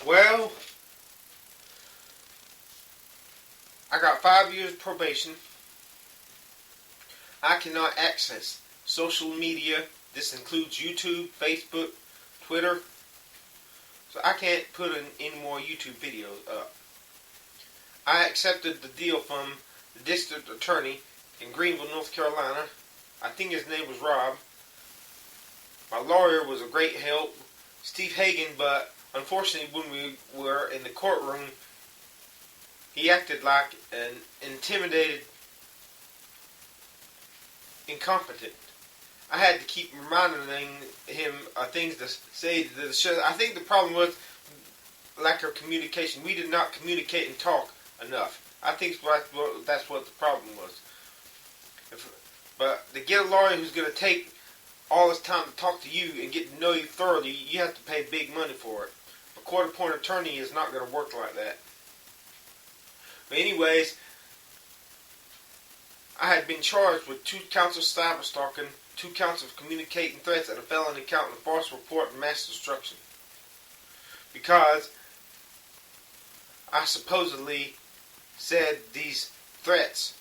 Well, I got 5 years probation. I cannot access social media. This includes YouTube, Facebook, Twitter. So I can't put in any more YouTube videos up. I accepted the deal from the district attorney in Greenville, North Carolina. I think his name was Rob. My lawyer was a great help, Steve Hagan, but unfortunately when we were in the courtroom, he acted like an intimidated, incompetent. I had to keep reminding him of things to say to the show. I think the problem was lack of communication. We did not communicate and talk enough. I think that's what the problem was. But to get a lawyer who's going to take all this time to talk to you and get to know you thoroughly, you have to pay big money for it. A court-appointed attorney is not going to work like that. But anyways, I had been charged with 2 counts of cyber stalking, 2 counts of communicating threats, and a felony count of false report and mass destruction. Because I supposedly said these threats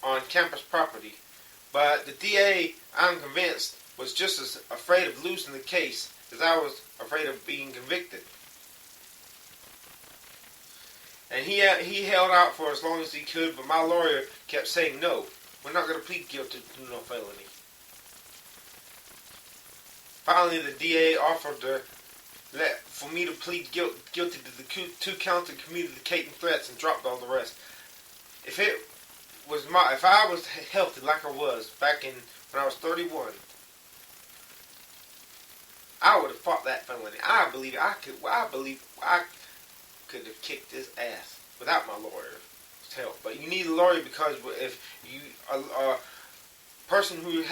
on campus property. But the DA, I'm convinced, was just as afraid of losing the case as I was afraid of being convicted. And he held out for as long as he could, but my lawyer kept saying, no, we're not going to plead guilty to no felony. Finally, the DA offered for me to plead guilty to the 2 counts of communicating threats and dropped all the rest. If I was healthy like I was back when I was 31, I would have fought that felony. I believe I could have kicked his ass without my lawyer's help. But you need a lawyer because if you a person who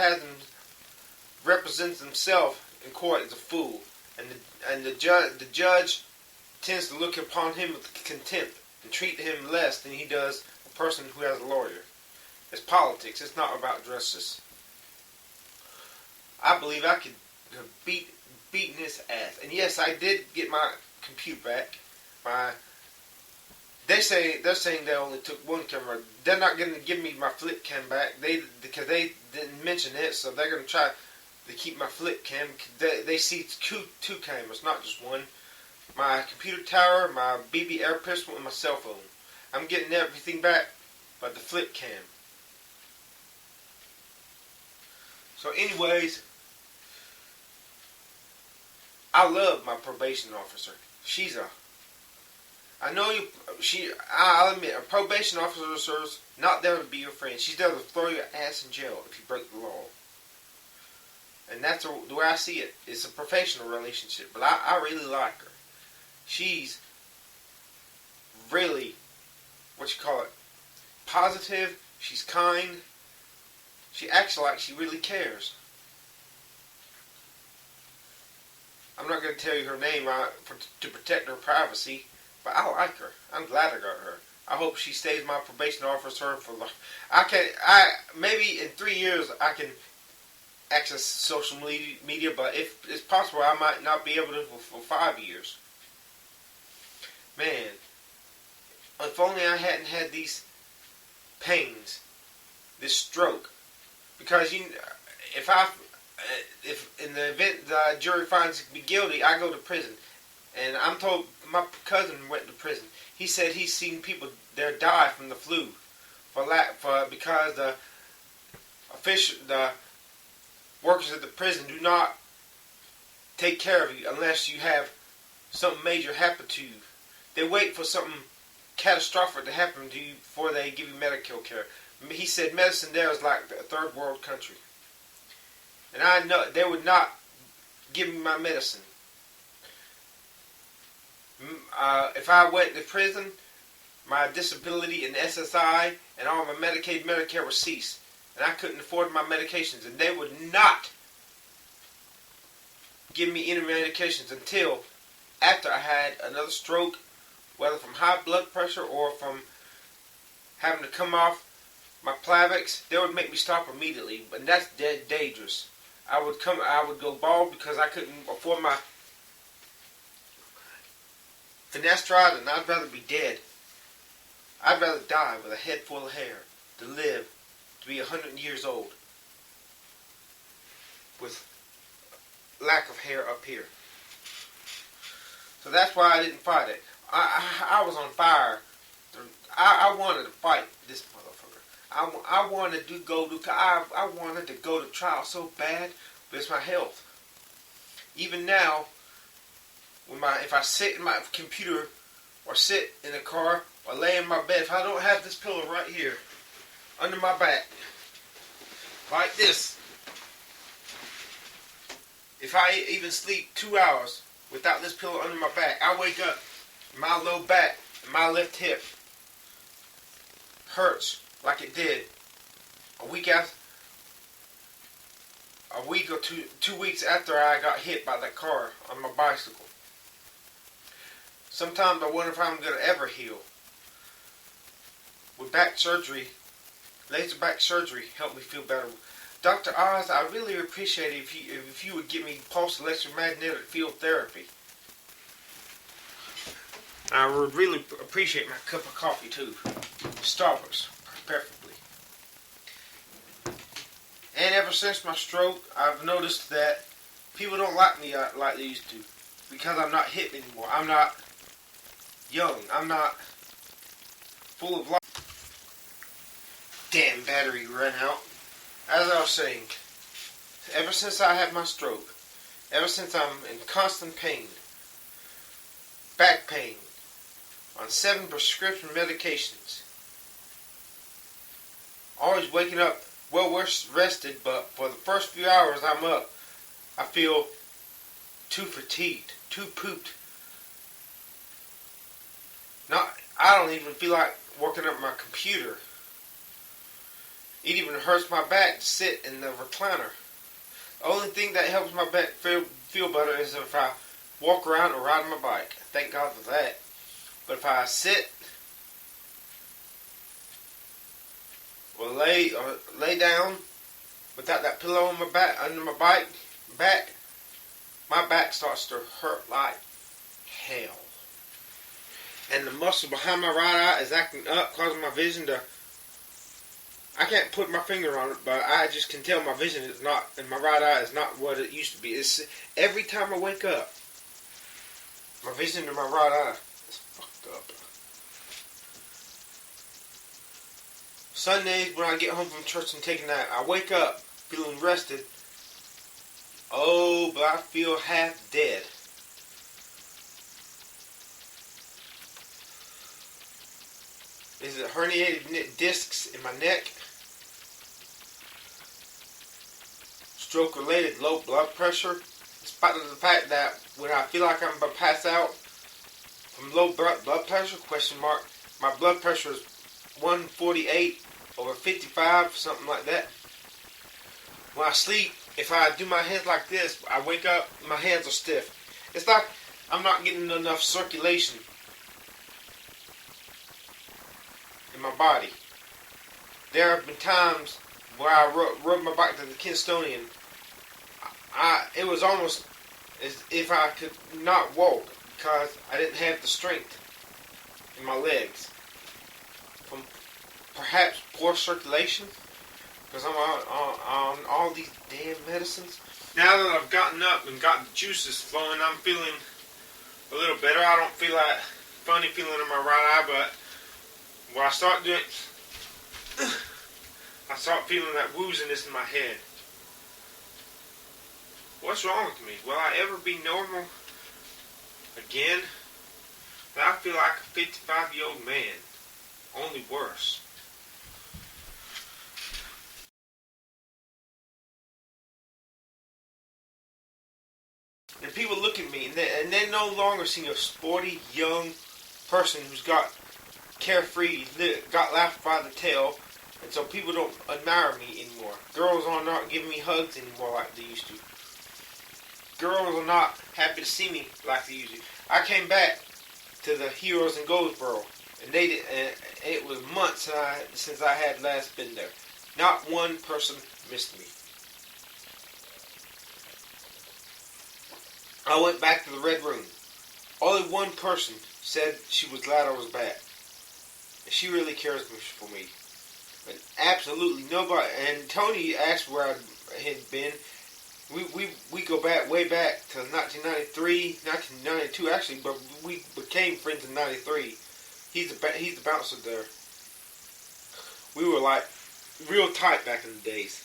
represents himself in court is a fool, and the judge tends to look upon him with contempt and treat him less than he does a person who has a lawyer. It's politics. It's not about justice. I believe I could have beaten his ass. And yes, I did get my computer back. They're saying they only took 1 camera. They're not going to give me my flip cam back. Because they didn't mention it, so they're going to try to keep my flip cam. They see 2 cameras, not just 1. My computer tower, my BB air pistol, and my cell phone. I'm getting everything back, but the flip cam. So anyways, I love my probation officer. I'll admit, a probation officer's not there to be your friend. She's there to throw your ass in jail if you break the law. And that's the way I see it. It's a professional relationship, but I really like her. She's really, positive. She's kind. She acts like she really cares. I'm not going to tell you her name to protect her privacy, but I like her. I'm glad I got her. I hope she stays my probation officer for life. Maybe in 3 years I can access social media, but if it's possible, I might not be able to for 5 years. Man, if only I hadn't had these pains, this stroke. Because if in the event the jury finds me guilty, I go to prison. And I'm told my cousin went to prison. He said he's seen people there die from the flu because the workers at the prison do not take care of you unless you have something major happen to you. They wait for something catastrophic to happen to you before they give you medical care. He said medicine there is like a third world country. And I know they would not give me my medicine. If I went to prison, my disability and SSI and all my Medicaid, Medicare would cease. And I couldn't afford my medications. And they would not give me any medications until after I had another stroke, whether from high blood pressure or from having to come off my Plavix. They would make me stop immediately. But that's dead dangerous. I would go bald because I couldn't afford finasteride, and I'd rather be dead. I'd rather die with a head full of hair than live to be 100 years old with lack of hair up here. So that's why I didn't fight it. I was on fire. I wanted to fight this motherfucker. I wanted to I wanted to go to trial so bad, but it's my health. Even now, if I sit in my computer or sit in a car or lay in my bed, if I don't have this pillow right here under my back, like this, if I even sleep 2 hours without this pillow under my back, I wake up, my low back, my left hip hurts like it did a week or 2 weeks after I got hit by that car on my bicycle. Sometimes I wonder if I'm going to ever heal. With back surgery, laser back surgery helped me feel better. Dr. Oz, I really appreciate it if you would give me pulse electromagnetic field therapy. I would really appreciate my cup of coffee too. Starbucks, preferably. And ever since my stroke, I've noticed that people don't like me like they used to. Because I'm not hip anymore. I'm not young. I'm not full of life. Damn battery ran out. As I was saying, ever since I had my stroke, ever since I'm in constant pain, back pain, on 7 prescription medications, always waking up well rested, but for the first few hours I'm up, I feel too fatigued, too pooped. I don't even feel like working up my computer. It even hurts my back to sit in the recliner. The only thing that helps my back feel better is if I walk around or ride my bike. Thank God for that. But if I sit or lay down without that pillow on my back, under my back, my back starts to hurt like hell. And the muscle behind my right eye is acting up, causing my vision to... I can't put my finger on it, but I just can tell my vision is not, and my right eye is not what it used to be. It's every time I wake up, my vision in my right eye is fucked up. Sundays when I get home from church and take a nap, I wake up feeling rested. Oh, but I feel half dead. Is it herniated discs in my neck? Stroke-related low blood pressure? In spite of the fact that when I feel like I'm about to pass out from low blood pressure, my blood pressure is 148/55, something like that. When I sleep, if I do my hands like this, I wake up, my hands are stiff. It's like I'm not getting enough circulation in my body. There have been times where I rode my bike to the Kinstonian. It was almost as if I could not walk because I didn't have the strength in my legs from perhaps poor circulation because I'm on all these damn medicines. Now that I've gotten up and got the juices flowing, I'm feeling a little better. I don't feel that funny feeling in my right eye, but when I start doing, I start feeling that wooziness in my head. What's wrong with me? Will I ever be normal again? I feel like a 55-year-old man, only worse. And people look at me and they no longer see a sporty young person who's got carefree, got laughed by the tail, and so people don't admire me anymore. Girls are not giving me hugs anymore like they used to. Girls are not happy to see me like they used to. I came back to the Heroes in Goldsboro, and it was months since I had last been there. Not one person missed me. I went back to the Red Room. Only one person said she was glad I was back. And she really cares for me. But absolutely nobody. And Tony asked where I had been. We go back way back to 1993, 1992 actually, but we became friends in '93. He's the bouncer there. We were like real tight back in the days.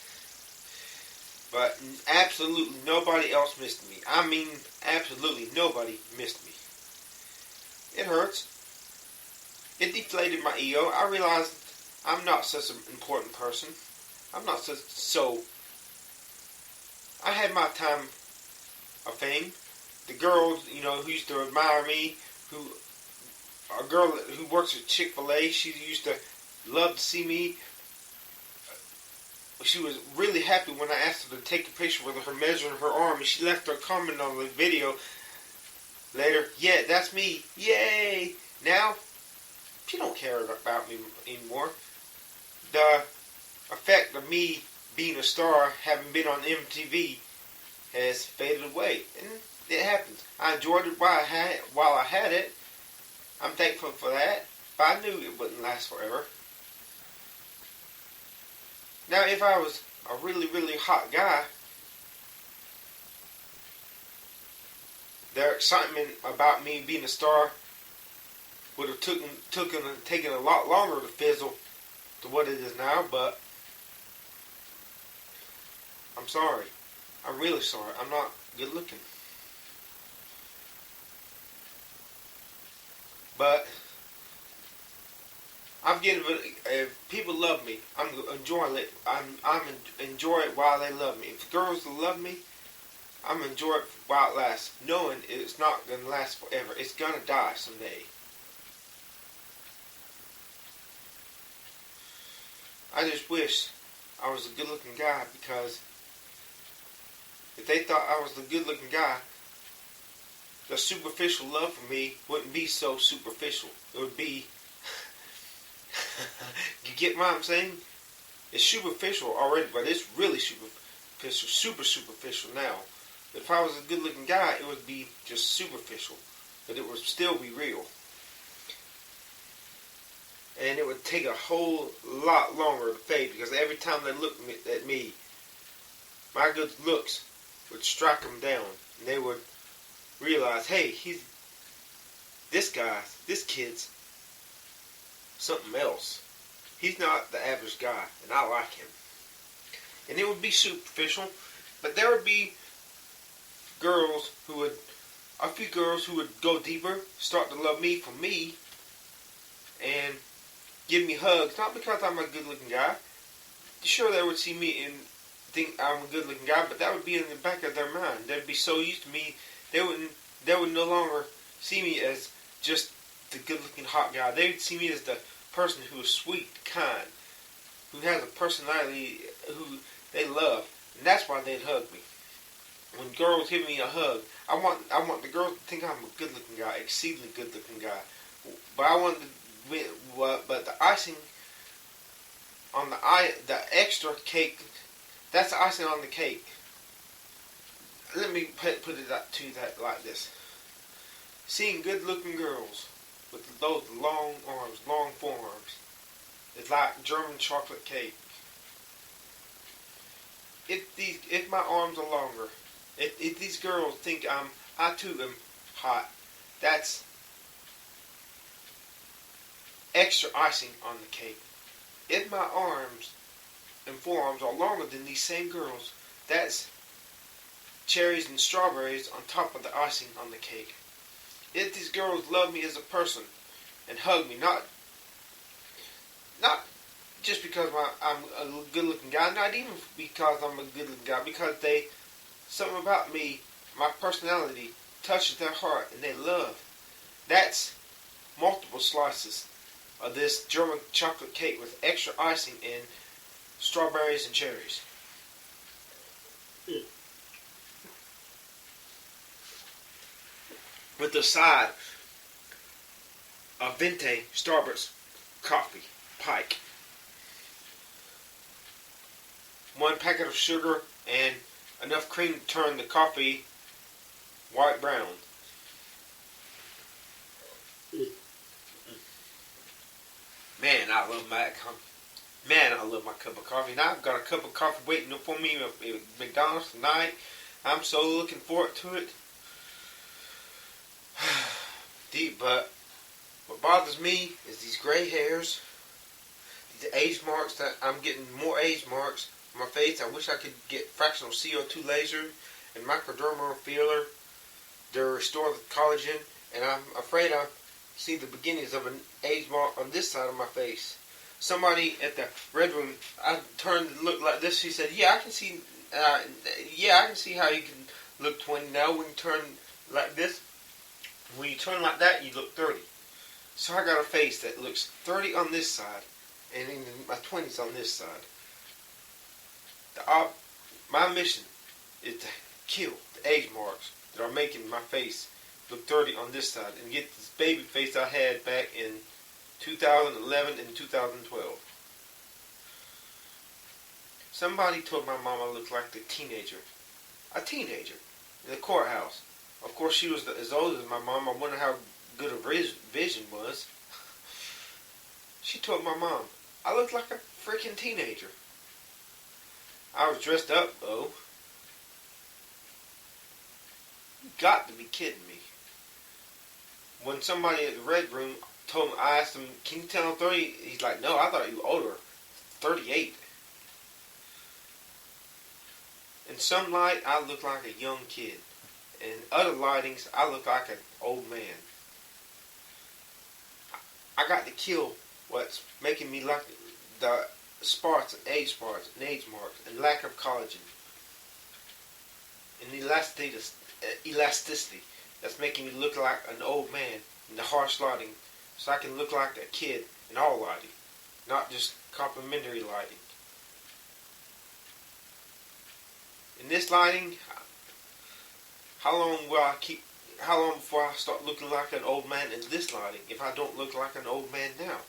But absolutely nobody else missed me. I mean, absolutely nobody missed me. It hurts. It deflated my ego. I realized I'm not such an important person. I'm not so. I had my time of fame. The girls, who used to admire me, a girl who works at Chick-fil-A, she used to love to see me. She was really happy when I asked her to take a picture with her measuring her arm, and she left a comment on the video later. Yeah, that's me. Yay! Now, she don't care about me anymore. The effect of me being a star, having been on MTV, has faded away. And it happens. I enjoyed it while I had it. I'm thankful for that. But I knew it wouldn't last forever. Now, if I was a really, really hot guy, their excitement about me being a star would have taken a lot longer to fizzle to what it is now, but I'm sorry. I'm really sorry. I'm not good looking. But I'm getting. If people love me, I'm enjoying it. I'm enjoy it while they love me. If girls love me, I'm enjoy it while it lasts, knowing it's not gonna last forever. It's gonna die someday. I just wish I was a good-looking guy, because if they thought I was the good-looking guy, the superficial love for me wouldn't be so superficial. It would be, you get what I'm saying? It's superficial already, but it's really superficial, super superficial now. If I was a good-looking guy, it would be just superficial, but it would still be real. And it would take a whole lot longer to fade, because every time they looked at me, my good looks would strike them down, and they would realize, hey, this kid's something else. He's not the average guy, and I like him. And it would be superficial, but there would be a few girls who would go deeper, start to love me for me, and give me hugs, not because I'm a good-looking guy. Sure, they would see me and think I'm a good-looking guy, but that would be in the back of their mind. They'd be so used to me, they would no longer see me as just the good-looking hot guy. They would see me as the person who is sweet, kind, who has a personality, who they love, and that's why they'd hug me. When girls give me a hug, I want the girls to think I'm a good-looking guy, exceedingly good-looking guy. But but the icing on the extra cake, that's the icing on the cake. Let me put it to that like this: seeing good-looking girls with those long arms, long forearms, is like German chocolate cake. If my arms are longer, if these girls think I too am hot, that's extra icing on the cake. If my arms and forearms are longer than these same girls, that's cherries and strawberries on top of the icing on the cake. If these girls love me as a person and hug me, not just because I'm a good-looking guy, not even because I'm a good-looking guy, because something about me, my personality, touches their heart and they love. That's multiple slices of this German chocolate cake with extra icing and strawberries and cherries. With the side of Venti Starbucks coffee, Pike. 1 packet of sugar and enough cream to turn the coffee white brown. Man, I love Man, I love my cup of coffee. Now I've got a cup of coffee waiting for me at McDonald's tonight. I'm so looking forward to it. Deep, but what bothers me is these gray hairs, these age marks. That I'm getting more age marks on my face. I wish I could get fractional CO2 laser and microdermal filler to restore the collagen. And I'm afraid I see the beginnings of an age mark on this side of my face. Somebody at the Red Room, I turned to look like this. She said, "Yeah, I can see. I can see how you can look 20 now when you turn like this. When you turn like that, you look 30." So I got a face that looks 30 on this side, and in my 20s on this side. My mission is to kill the age marks that are making my face look 30 on this side and get this baby face I had back in 2011 and 2012. Somebody told my mom I looked like a teenager in the courthouse. Of course, she was as old as my mom. I wonder how good her vision was. She told my mom I looked like a freaking teenager. I was dressed up, though. You got to be kidding me. When somebody at the Red Room told me, I asked him, "Can you tell I'm 30? He's like, "No, I thought you were older. 38. In some light, I look like a young kid. In other lightings, I look like an old man. I got to kill what's making me like the spots, age marks, and lack of collagen. And elasticity that's making me look like an old man in the harsh lighting, so I can look like a kid in all lighting, not just complimentary lighting. In this lighting, how long before I start looking like an old man in this lighting if I don't look like an old man now?